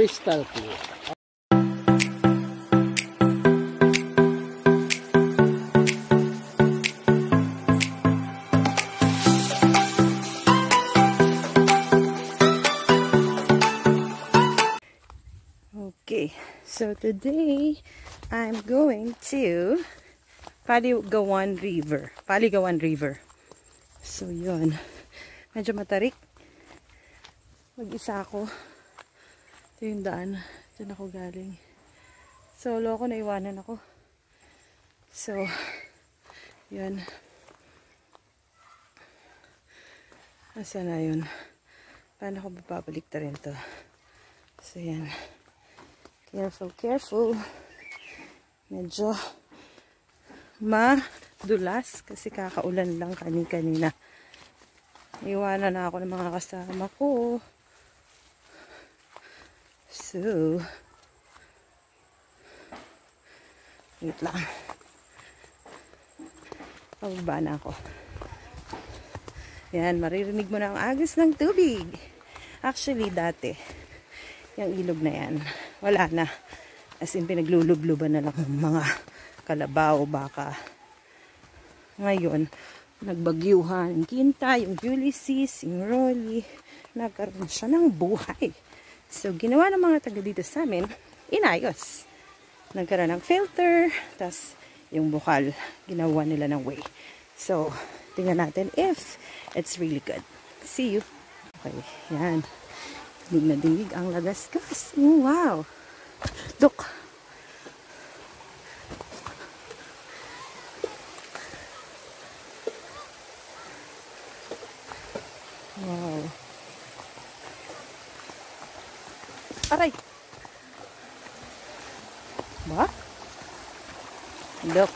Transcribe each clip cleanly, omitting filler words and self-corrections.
Crystal clear. Okay, so today I'm going to Paligawan River. So yun, medyo matarik. Mag-isa ako. Ito yung daan. Diyan ako galing. Solo ako, naiwanan ako. So, yun. Asa na yun? Paano ako babalik ta rin to? So yan. Careful. Medyo madulas kasi kakaulan lang kanina. Iwanan na ako ng mga kasama ko. So, wait lang. Pababa na ako. Yan, maririnig mo na ang agos ng tubig. Actually, dati, yung ilog na yan, wala na. As in, pinaglulubluban na lang ng mga kalabaw, baka. Ngayon, nagbagyuhan yung Kinta, yung Ulysses, yung Rolly. Nagkaroon siya ng buhay. So, ginawa ng mga taga dito sa amin, inayos. Nagkaroon ng filter, tas yung bukal, ginawa nila ng way. So, tingnan natin if it's really good. See you. Okay, yan. Dinig na dinig ang lagasgas. Wow! Look! Wow! Aray! Ba? Look!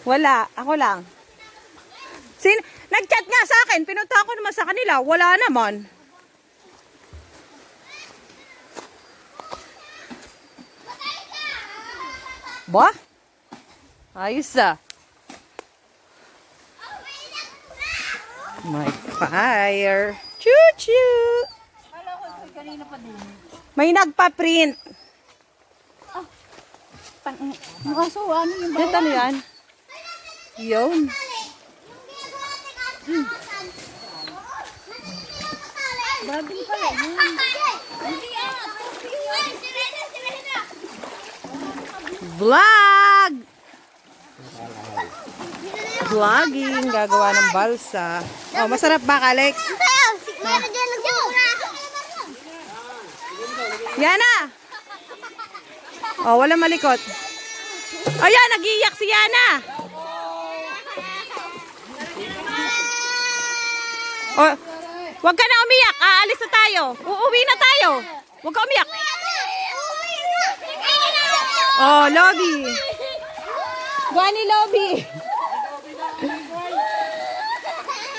Wala. Ako lang. Nag-chat nga sa akin. Pinunta ko naman sa kanila. Wala naman. Ba? Ayos ah. My fire. Choo-choo. May nagpa-print. Kaso, ano yung Dito ano yan? Yun. Bagay pala yun. Vlog! Vlogging. Gagawa ng balsa. Oh, masarap ba, Alex? Yana! Oh, walang malikot. Oh, yan! Nag-iiyak si Yana! Oh, wag ka na umiyak. Aalis na tayo. Uuwi na tayo. Wag ka umiyak. Oh, lobby. Guani lobby.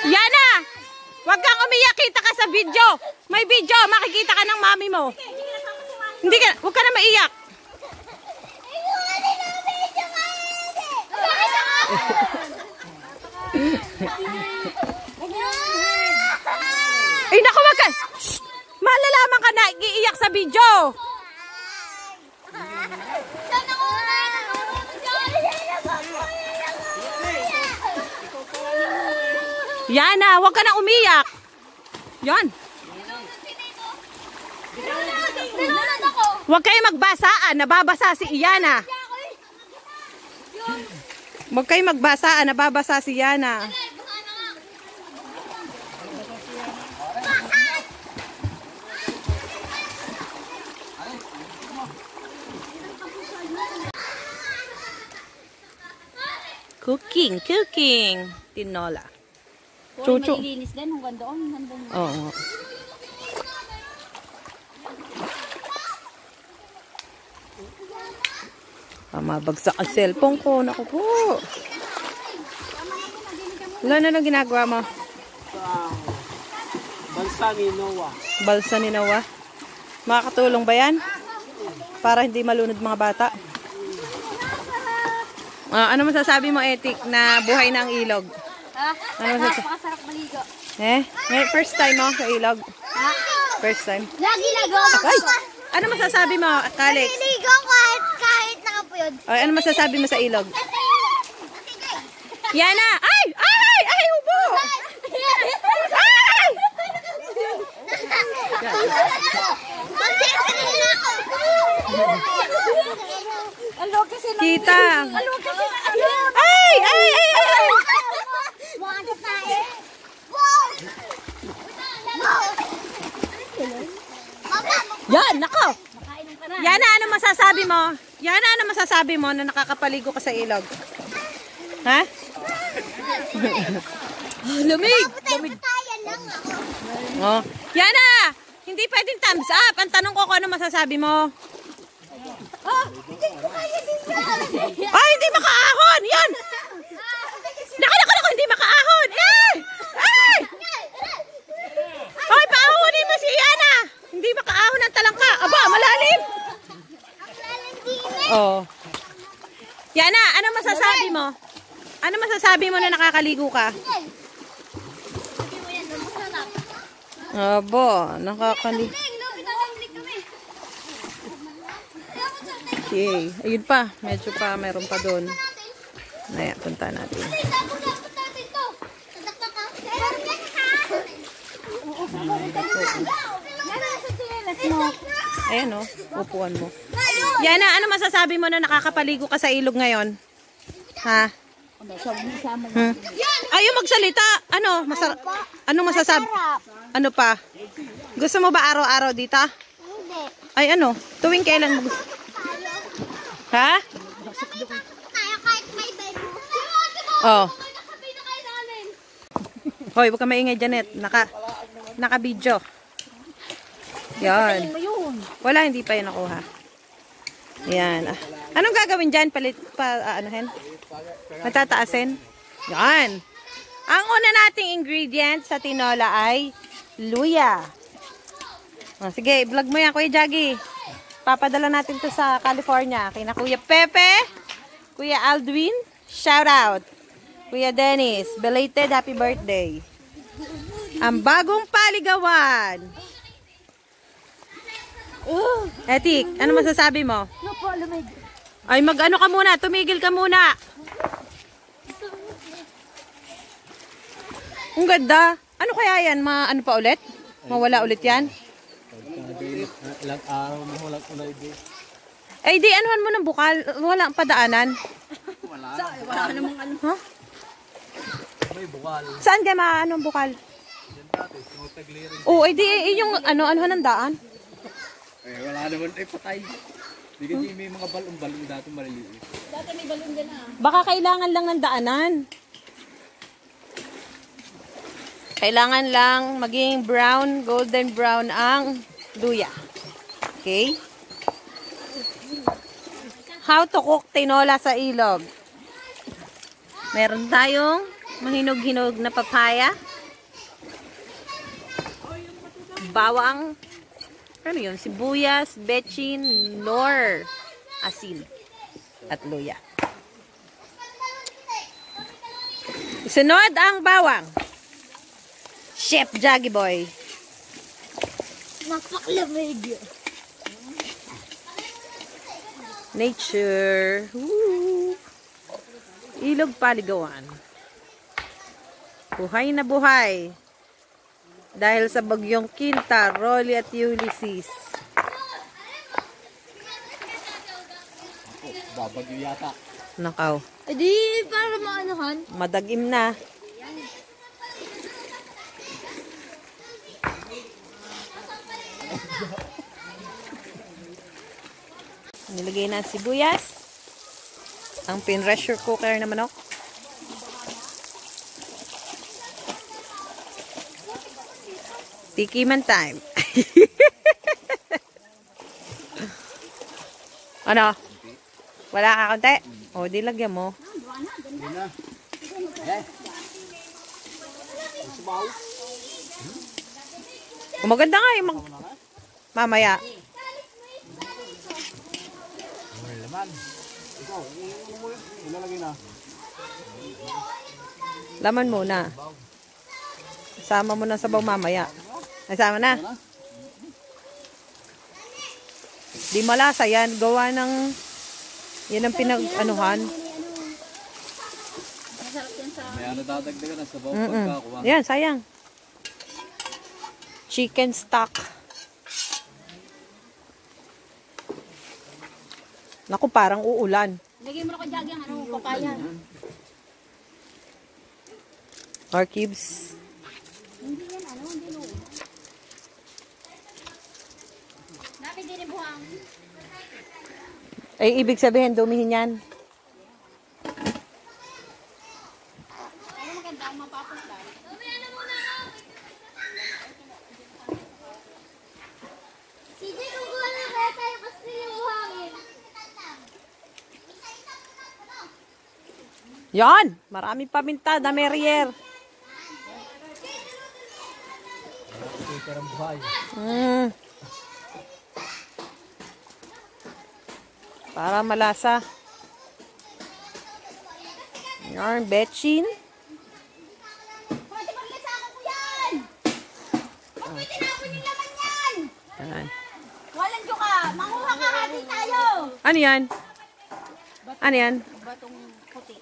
Yana, wag kang umiyak. Kita ka sa video. May video. Makikita ka ng mami mo. Hindi ka, wag ka na maiyak. Ay, naku, wag ka. Shh! Malalaman ka na, iiyak sa video. Yana, wag ka na umiyak. Yan. Wag kayo magbasaan, nababasa si Yana. Wag kayo magbasaan, nababasa si Yana. Cooking. Tinola. Chuchu. Mailinis din, hanggang doon. Oo. Mabagsak ang cellphone ko. Naku po. Wala na lang ginagawa mo? Balsa ni Noah. Balsa ni Noah. Makakatulong ba yan? Para hindi malunod mga bata. Ano masasabi mo, Etik, na buhay ng ilog? Ha? Ano masasabi? Napakasarap maligo. First time mo sa ilog? Ha? First time? Lagi nagawa Ay! Ano masasabi mo, Kalex? Naliligo kahit nakapuyod. Ay, ano masasabi mo sa ilog? Yana! Ay! Ay! Ay! Ubo! Ay! Alo kasi na. Kita! Alo kasi na. Ay! Ay! Ay! Ay! Mga tayo. Yan! Nako! Makainom ka na. Yana, ano masasabi mo? Yana, ano masasabi mo na nakakapaligo ka sa ilog? Ha? Lamig! Lamig! Oh. Yana! Hindi pwedeng thumbs up. Ang tanong ko kung ano masasabi mo. Ay, hindi makaahon! Yan! Naku! Hindi makaahon! Ay! Ay! Ay, paahonin mo si Yana! Hindi makaahon ang talangka. Aba, malalim! Oh. Yana, ano masasabi mo? Ano masasabi mo na nakakaligo ka? Aba, nakakaligo. Okay. Ayun pa. Medyo pa. Meron pa doon. Naya, punta natin. Ayan o. Upuan mo. Yana, ano masasabi mo na nakakapaligo ka sa ilog ngayon? Ha? Ayaw magsalita. Ano? Ano masasabi? Ano pa? Gusto mo ba araw-araw dito? Ay ano? Tuwing kailan mo gusto? Ha? Oh. Hoy, huwag ka maingay, Janet. Naka-video. Yan. Wala, hindi pa yun nakuha. Yan. Anong gagawin dyan? Anuhin? Matataasin? Yan. Ang una nating ingredient sa tinola ay luya. Sige, vlog mo yan, Kuya Jaggy. Papadala natin to sa California. Kina Kuya Pepe, Kuya Aldwin, shout out. Kuya Dennis, belated happy birthday. Ang bagong paligawan. Etik, ano masasabi mo? Ay, mag-ano ka muna, tumigil ka muna. Ang ganda. Ano kaya yan? Ano pa ulit? Mawala ulit yan? Ilang araw mo walang unay din. Ay, di, anuhan mo ng bukal. Walang padaanan. Wala namang ano. Huh? May bukal. Saan ka maanong bukal? Yan dati, sumutaglirin. Oo, ay di, yung anuhan ng daan. Eh, wala naman. Eh, patay. Di kasi may mga balong-balong dati maliliit. Dati may balon din ah. Baka kailangan lang ng daanan. Kailangan lang maging brown, golden brown ang luya. Okay? How to cook tinola sa ilog. Meron tayong mahinog-hinog na papaya. Bawang. Ano yun? Sibuyas, bechin, nor, asin, at luya. Sunod ang bawang. Chef Jaggy Boy. Napaklamig. Nature. Woo. Ilog Paligawan. Buhay na buhay. Dahil sa bagyong Quinta, Rolly at Ulysses. Babagyo yata. Nakaw. E di, para maanohan. Madagim na. Nilagay na ang sibuyas. Ang pressure cooker na manok. Tikiman time. Ano? Wala ka konti? O, di lagyan mo. Hindi na. Eh. Sumaw. Maganda nga yung mamaya. May laman. Laman muna. Sama mo na sabaw mamaya. Ay, sama na. Di malasa yan. Gawa ng... Yan ang pinag-anuhan. Masarap yan sa... May ano dadagdagan na sabaw pagkakuha. Yan, sayang. Chicken stock. Naku, parang uulan. Lagay mo na ko jag yung papaya. Or cubes. Hindi yan hindi no. Dapat din buhang. Ay, ibig sabihin, dumihin yan. Ano maganda ang mapapaslan? Ano muna? Sige, kung kuha na kaya tayo kasi yung buhangin. Yan! Maraming paminta na Merrier. Para malasa. Yan, betchin. Pwede balik sa akin ko yan! Huwag may tinapon yung laman yan! Yan. Walang dyo ka! Manguha ka hati tayo! Ano yan? Ano yan? Batong puti.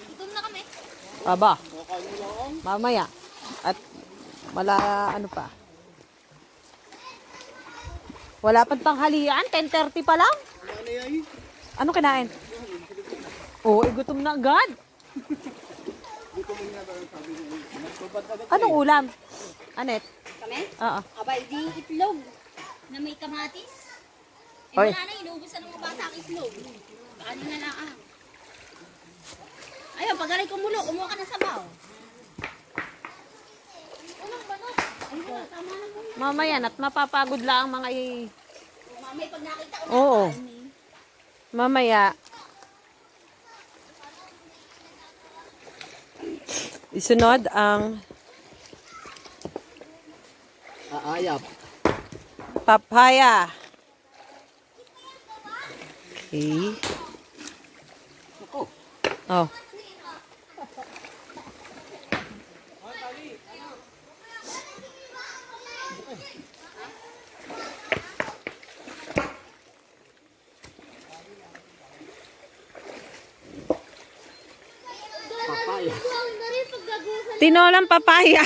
Gutom na kami. Aba. Mamaya. At ano pa? Wala pang tanghalian. 10:30 pa lang. Ano kinain? Oo, gutom na agad. Anong ulam? Anet? Kami? Oo. Abay, di itlog na may kamatis. Eh, Oy. wala na, inubusan ng mga bata ang itlog. Kanin na lang ah. Ayun, pag-alay kumulo, kumuha ka ng sabaw. Unang banot. Ayun, tama na mo. Mamaya at mapapagod lang ang mga Mamay, pag nakita ko Oo. na kanin. Mamaya. Isunod ang Aayap. papaya. Okay. Oh. Papaya. Tinolang papaya.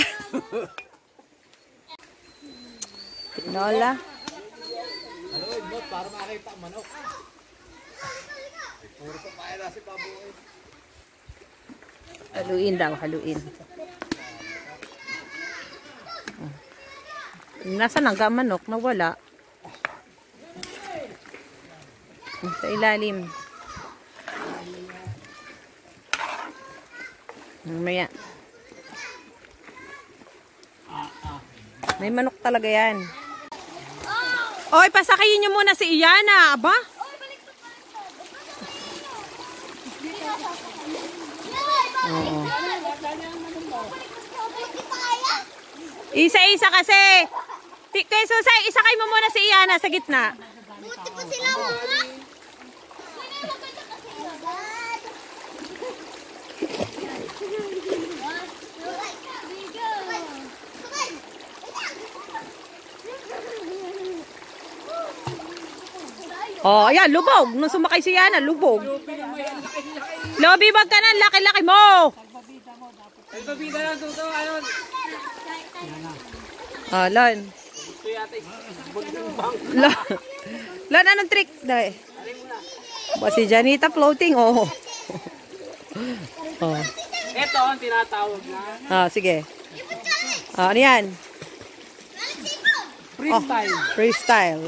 Tinola. Ano, Edmond, para makita ang manok. Puro papaya na si Baboy. Haluin daw, haluin. Nasa nang manok? Nawala. Sa ilalim. Mamaya. May manok talaga yan. Oy, pasakayin nyo muna si Iyana. Aba? Oo. Isa-isa kasi. Kaya Susay, isakay mo muna si Iyana sa gitna. Buti pa sila mga. Oh, ayan, lubog. Nung sumakay si Iyana, lubog. Lobby, wag ka na. Laki-laki mo. Nagbabida lang ito. Ayun. Ah, Lon. Lon, anong trick? Dahil. Ba si Janita floating, oh. Oh. Ito ang tinatawag na Ah, sige. Ah, ano yan? freestyle. Freestyle.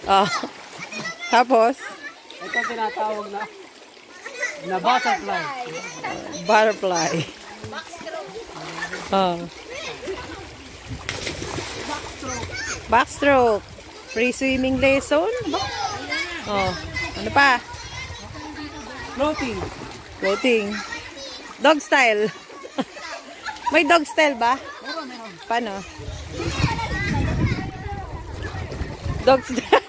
Ah. Tapos, Ito ang tinatawag na butterfly. butterfly. Ah. Backstroke. Free swimming lesson. Oh. Ano pa? Floating. Floating. Dog style. May dog style ba? Paano? Dog style.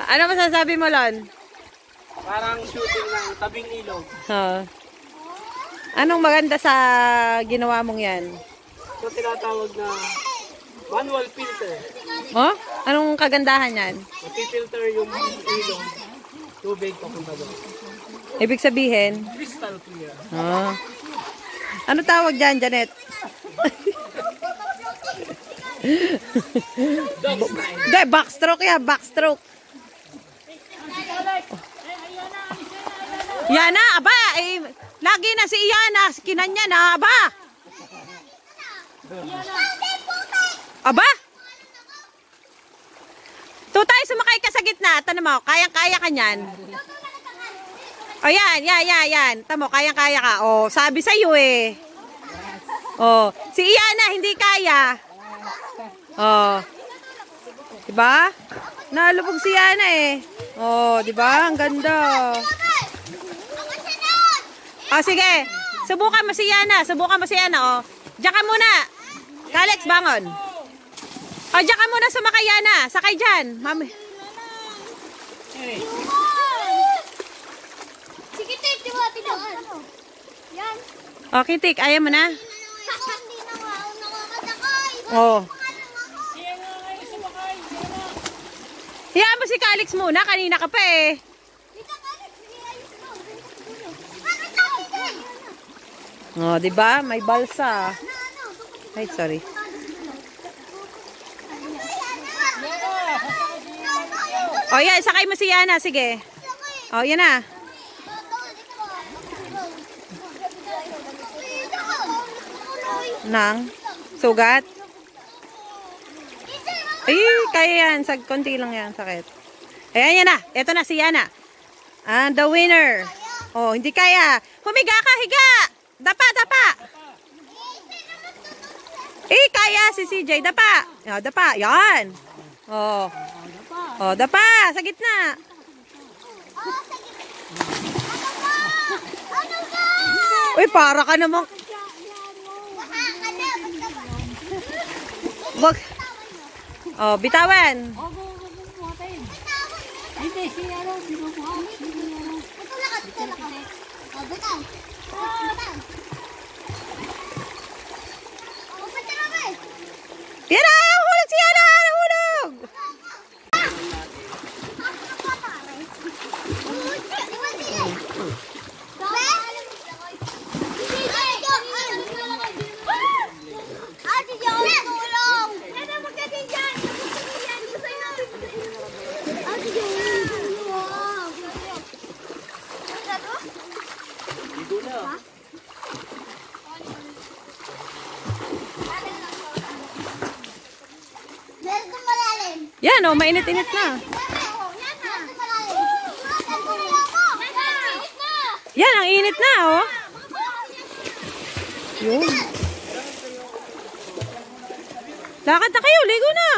Ano masasabi mo, Lon? Parang shooting ng tabing ilog. Anong maganda sa ginawa mong yan? Ito tinatawag na manual filter. Oh? Anong kagandahan yan? Mapifilter yung ilog. Tubig papunta doon. Ibig sabihin? Crystal clear. Ano tawag dyan, Janet? Dog style. Hindi, backstroke yan, backstroke. Yana, aba, lagi na si Yana, kinanya na, aba. Aba? Tutay, sumakay ka sa gitna, tanong mo, kayang-kaya ka niyan. O yan. Tamo, kayang-kaya ka. O, sabi sa'yo eh. O, si Yana, hindi kaya. O. Diba? Nalubog si Yana eh. O, diba? Ang ganda. O, sige. Subukan mo si Yana. O. Diyan ka muna. Kalex, bangon. O, diyan ka muna sumakay, Yana. Sakay dyan. Mami. Sige, Tik, di ba? Yan. O, Kitik, ayaw mo na? Ako hindi na ako nakakasakay. O. Hayaan mo si Kalex muna. Kanina ka pa eh. Dito ka, sige, ayos mo. Bakit sabi ka? O, diba? May balsa. Ay, sorry. O, yan. Sakay mo si Yana. Sige. O, yan na. Nang sugat. Ay, kaya yan. Konti lang yan. Sakit. Ayan, yan na. Ito na si Yana. And the winner. Oh, hindi kaya. Humiga ka, higa. Dapa. Kaya si CJ. Dapa. Oh, dapa. Yan. Oh. Oh, dapa. Sa gitna. Uy, para ka namang... Wag. Oh, bitawan. Hindi, si ano, binubuha. Tutulak ka. O, bitaw. O, patira ba eh? Yan na! Hulog si Yana! Hulog! Yan o, mainit-init na. Yan, ang init na oh. Yun. Lakad na kayo, ligo na.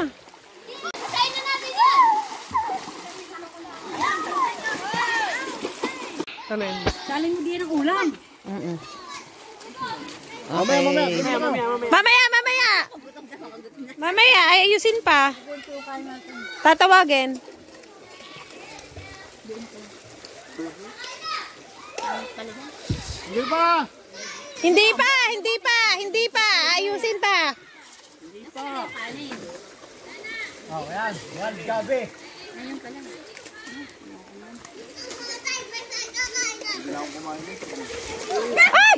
Amen. Saling mo din ang ulam. Okay. Mamaya, ayusin pa. Tatawagin. Hindi pa. Ayusin pa. Oh, yan, gabi. Ay!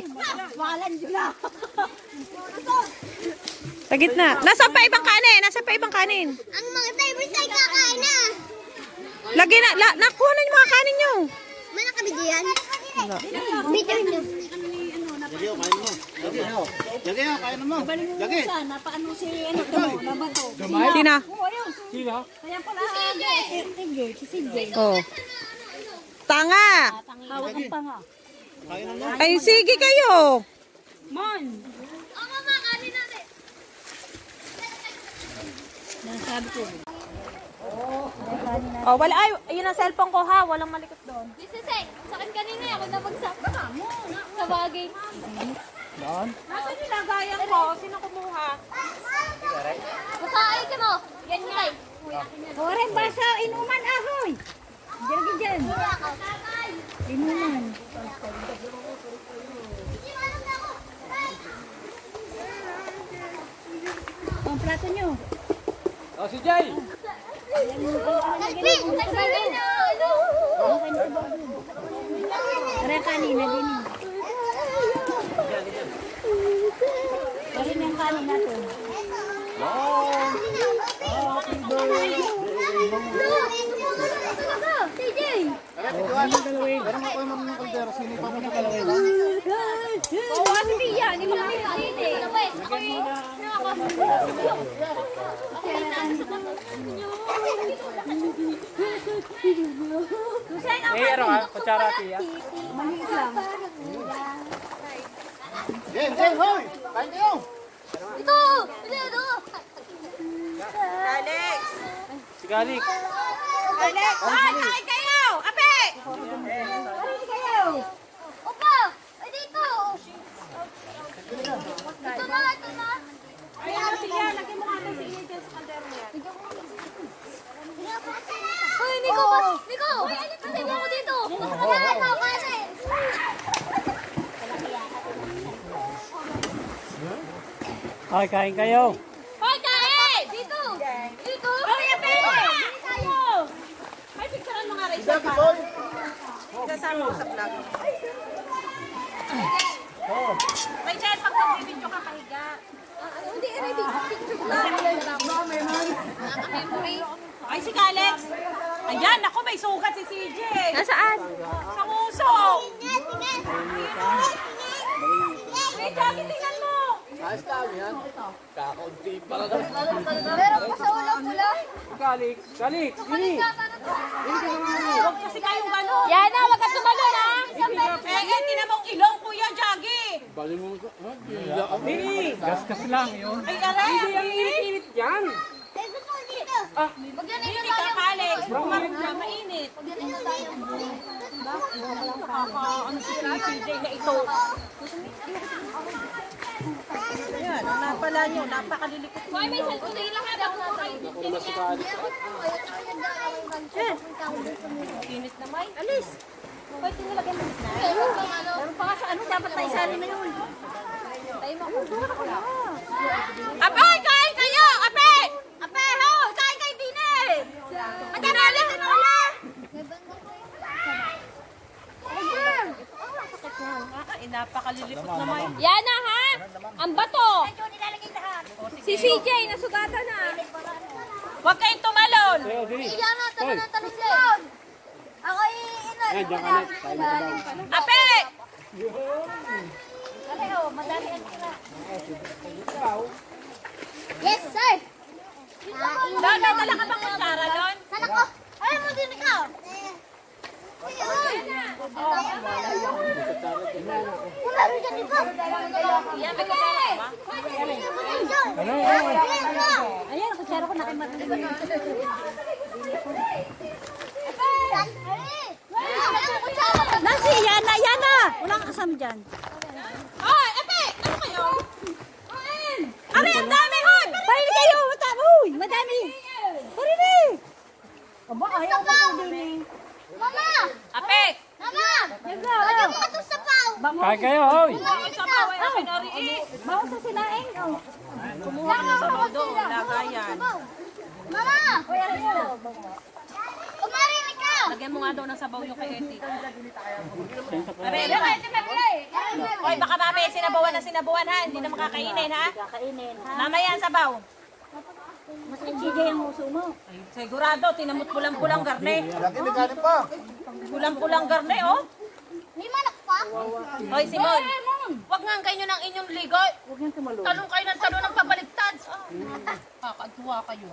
Walan dyan. Sa gitna. Nasa pa ibang kanin. Ang mga divers ay kakain na. Lagi na, nakuha na yung mga kanin nyo. May nakabidyo yan? Bidyo nyo. Kain mo. Lagi. Sina? Sila? Oh. Tanga. Hawak ang panga. Ay, sige kayo. Ang mama, kanin natin. Nasabi ko. Oh, wala. Ay, yun ang cellphone ko ha. Walang malikot doon. This is it. Sakit kanina ako nabagsak. Baka mo. Sa bagay. Nasaan yung lagayan ko? Sino kumuha? Masaay ka mo. Yan nga. Oren, basa, inuman, ahoy! Diyan lagi dyan. Inuman. Ang plato nyo. Oh, si Jay! Nagping! Nagping na! Para kanina din. Kasi yung kanin natin. CJ! Parang ako yung mga kaldero. Sino pa mo sa kalawin? Oo, kasi Bia. Hindi mo kami kanina eh. Kutsara tiya. Maliit lang. Jen, Jen, hoy! Kain kayo! Ito! Ito! Alex! Si Galik. Alex! Ay, kain kayo! Ape! Opa! Ay, dito! Ito na! Ito na! Ayan, siya. Lagyan mo nga ito si Ian dyan sa kaldero niya. Hoy, Nico! Nico! Pati mo ako dito! Ayan, ako kasi! Ay, kain kayo. Hoy, kain! Dito! Dito! Hoy, Ape! Tayo! Ay, picturean mo nga rin siya pa. Kasama ko sa vlog. May dyan, pag mag-video ka pahiga. Hindi, ready. Picture lang. Memory. Ay, si Alex! Ayan, ako may sugat si CJ. Nasaan? Sa nguso. May jacket, tingnan mo. Ayos lang yan. Kakaunti pa lang. Meron pa sa ulo pula. Galik. Galik. Sini. Huwag kasi kayong gano'n. Yana, wag ka tumalon ha. Tinan mong ilong, Kuya Jaggy. Bali mo ito. Dini. Gasgas lang yun. Ay, aray, ang Init yan. Wag yan Hindi ito ka, tayo. Alex. Bumarap na, mainit. Wag yan ito tayo. Ano si CJ na ito? Ayan, napala nyo, napakalilikot Hoy, may cellphone na ilang haba ko kayo. Init na may. Alis. Hoy, tinilagyan mo na. Meron pa ka sa ano, dapat na isali na yun. Tayo mo. Ape, kain kayo! Ape! Ape, ho! Kain kayo din eh! Maganala, ganala! Napakalilikot naman. Yana ha? Ang bato. Si CJ, nasugatan na. Huwag kayong tumalon! Tayo, Dini. Yana, tanong na tanong yan. Ako Ayan, diyan ka net. Tayo na daw. Ape! madali ang tira. Yes, sir. Doon, may dala ka bang kutsara doon? Sana ko. Ay, mo din ikaw. Wala rin dyan iba. Yan, may kutsara ba? Ano? Ayan, kutsara ko na kay Marlene. Nasi, Yana, Yana! Walang asam dyan. Hoy, Ape! Ano kayo? Ape, ang dami, hoy! Parin kayo! Uy, madami! Parin eh! Aba, ayaw ko po din eh. Mama! Ape! Mama! Lagyan mo ka ito sa pao. Kain kayo, hoy. Isa pa, ay akin na rin eh. Bawang sa sinaing. Oh. Kumuha ka na sa modo, lagayan. Mama! Umarin ka! Lagyan mo nga daw ng sabaw yung kay Eti. Hoy, baka mamaya sinabawan ha. Hindi na makakainin ha. Kakainin, ha? Mamaya ang sabaw. Mas CJ ang uso mo. Ay, sigurado, tinamot pulang-pulang garne. Lagi may kanin pa. Pulang-pulang garne, oh. May manak pa? Hoy, Simon. Wag nga kayo ng inyong ligoy. Huwag niyang tumalon. Talong kayo ng talong ng pabaliktad. Kakatuwa kayo.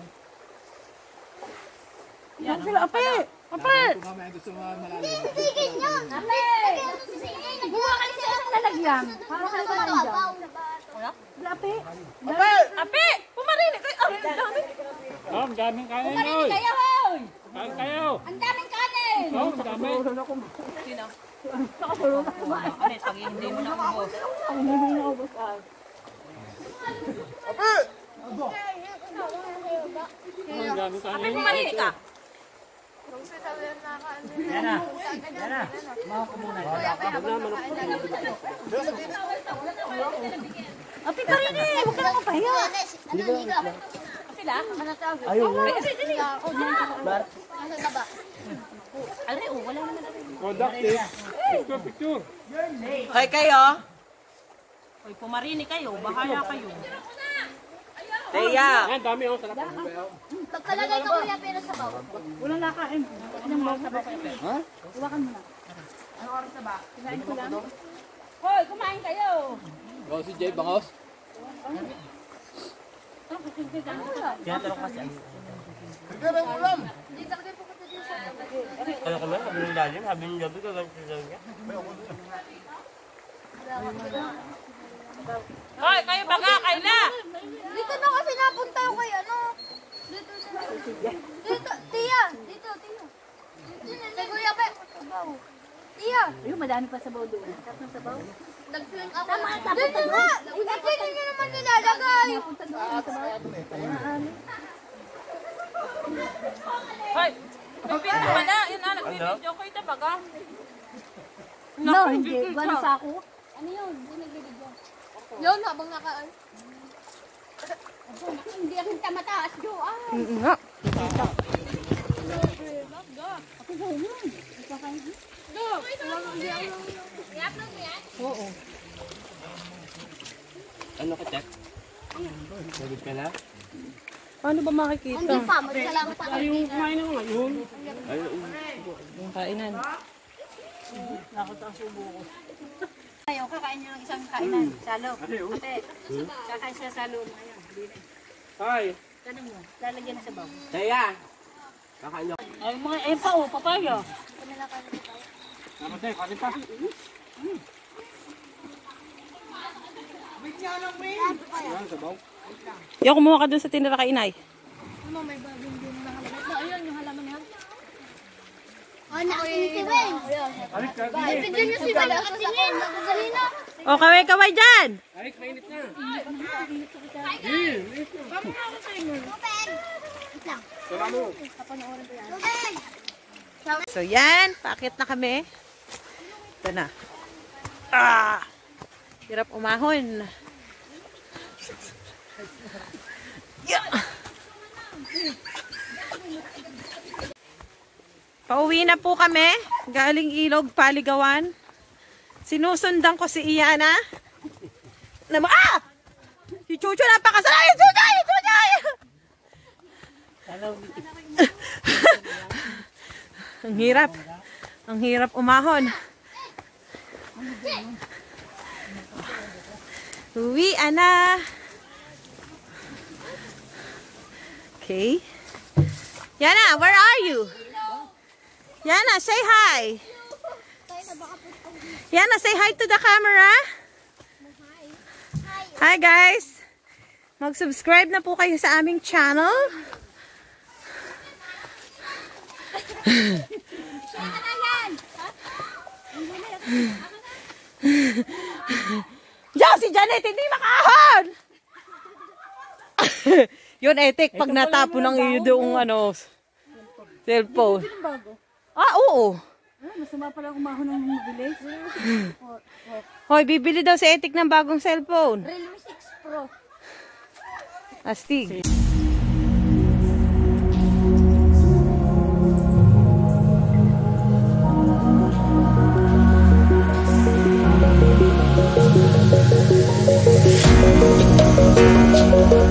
Yan sila, ape! Ape! Mamaya gusto mo malalim. Tigil niyo! Ape! Buwa kayo sa isang lalagyan. Para sa kumain dyan. Wala? Ape! Ape! Ape! Pumarinig kayo. Ang dami. Oh, ang daming kanin, hoy. Pumarinig kayo, hoy. kayo. Ang daming kanin! Oh, ang dami. Pag hindi mo na ubos. Ang dami kayo. Kapit mo marili ka. Api ka rin eh! Huwag ka lang mapahiya! Sila? Ayun. Alre, wala naman na rin. Productive. Picture, picture. Hoy kayo. Hoy, pumarini kayo. Bahala kayo. Teya. Yan, dami oh. Sarap. Pagkalagay ka kuya pero sa bawah. Walang nakain. Anong mga sabaw kayo? Ha? Iwakan mo na. Anong oras na ba? Kinain ko lang. Hoy, kumain kayo. Oh, si Jay Bangos. Ano kami? Sabi ng lalim, sabi ng gabi, gaganti daw niya. Hoy, kayo baga, kaila. Dito na kasi napunta yung kay ano. Dito. Tia. Dito. Kay Kuya Pe. Tia. Ayun, madami pa sabaw doon. Sarap ng sabaw. Nag-swing ako. Dito nga. Dito nyo naman nilalagay. Hoy, bibidyo ka na. Yun na, nagbibidyo ko ito baga. No, hindi. Wala sa ako. Ano yun? Hindi nagbibidyo. Yun, habang nakaan. Hindi akong tamataas, Jo. Nga. Ano ka, Jack? Nagod ka na? Paano ba makikita? Hindi pa. Magsalang pa. Ayun, kumain mo ngayon. Yung kainan. Ayaw, kakain niyo ng isang kainan. Salo. Ate, kakain siya salo. Hi. Ganun mo, lalagyan na sabaw. Teya! Kakain niyo. Ay, mga, ayun pa, papaya. Namatay, kanin pa. Yan, sabaw. Yung kumuha ka dun sa tinira kay inay. Ano, may bagong din na halaman. Ayun, yung halaman yan. Oh, nakatingin si Wayne. Alit ka, Ibigyan niyo si Wayne. Nakatingin. Nakagalina. O, kaway-kaway dyan! Alit, mainit na. Tara mo. So, yan. Paakit na kami. Ito na. Ah! Hirap umahon. Yeah. Pauwi na po kami. Galing Ilog, Paligawan. Sinusundan ko si Iyana. Ah! Si Chucho napakasarap! Chuchay! Ang hirap. Ang hirap umahon. Uwi, Ana. Okay. Yana, where are you? Yana, say hi. Yana, say hi to the camera. Hi guys. Mag-subscribe na po kayo sa aming channel. Diyan si Janet, hindi makahon! Yun, etik, pag natapon ng iyo doong cellphone. Ah, oo. Masama pala umahon ng mabilis. Hoy, bibili daw si etik ng bagong cellphone. Realme 6 Pro. Astig. We'll be right back.